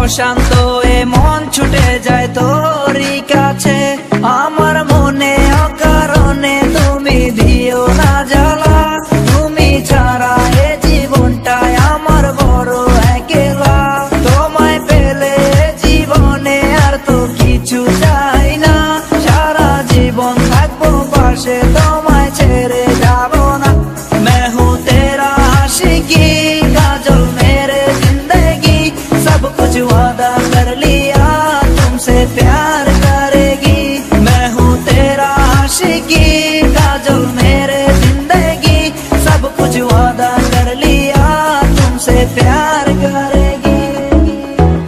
অশান্ত এ মন ছুটে যায় তোরই কাছে। আমার মনে অকারণে তুমি দিও না জ্বালা, তুমি ছাড়া এ জীবনটাই আমার বড় একলা। তোমায় পেলে জীবনে আর তো কিছু চাই না, সারা জীবন থাকবো পাশে, তোমায় ছেড়ে যাব না। मैं हूँ तेरा आशिकी काजल मेरे जिंदगी, सब कुछ वादा कर लिया तुमसे प्यार करेगी। मैं हूँ तेरा आशिकी काजल मेरे जिंदगी, सब कुछ वादा कर लिया तुमसे प्यार करेगी।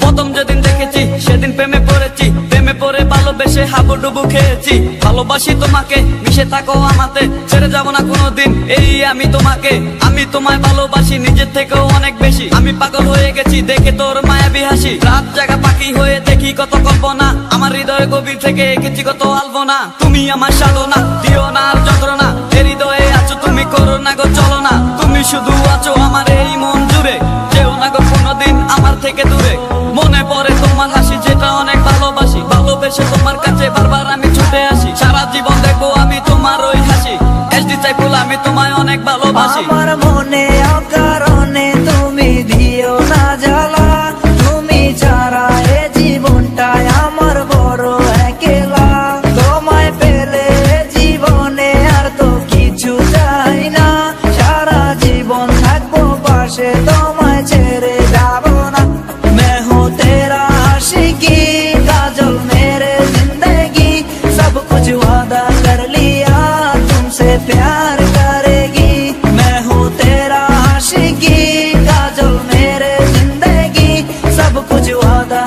প্রথম যেদিন দেখেছি সেদিন প্রেমে পড়েছি, প্রেমে পড়ে ভালোবেসে হাবুডুবু খেয়েছি। ভালোবাসি তোমাকে, মিশে থাকো আমাতে, ছেড়ে যাব না কোনোদিন এই আমি তোমাকে। আমি তোমায় ভালোবাসি নিজের থেকেও অনেক বেশি, আমি পাগল হয়ে গেছি দেখে তোর মায়াবী হাসি। রাত জাগা পাখি হয়ে দেখি কত কল্পনা, আমার হৃদয়ে গভীর থেকে এঁকেছি কত আলপনা। তুমি আমার সাধনা, দিও না আর যন্ত্রণা, এ হৃদয়ে আছো তুমি, করো না গো চলো না। তুমি শুধু আছো আমার এই মন জুড়ে, যেও না গো কোনোদিন আমার থেকে দূরে। মনে পড়ে তোমার হাসি যেটা অনেক ভালোবাসি, ভালোবেসে তোমার কাছে বারবার আমি ছুটে আসি। সারা জীবন দেখবো আমি তোমার ওই হাসি, এসডি সাইফুল আমি তোমায় অনেক ভালোবাসি। আমার মনে অকারণে তুমি দিও না জ্বালা, তুমি ছাড়া এ জীবনটাই আমার বড় একলা। তোমায় পেলে জীবনে আর তো কিছু চাই না, সারা জীবন থাকবো পাশে, তোমায় ছেড়ে যাব না। मैं हूँ तेरा आशिकी काजल मेरे जिंदगी, सब कुछ वादा कर लिया तुमसे प्यार करेगी। मैं हूँ तेरा आशिकी काजल मेरे जिंदगी, सब कुछ वादा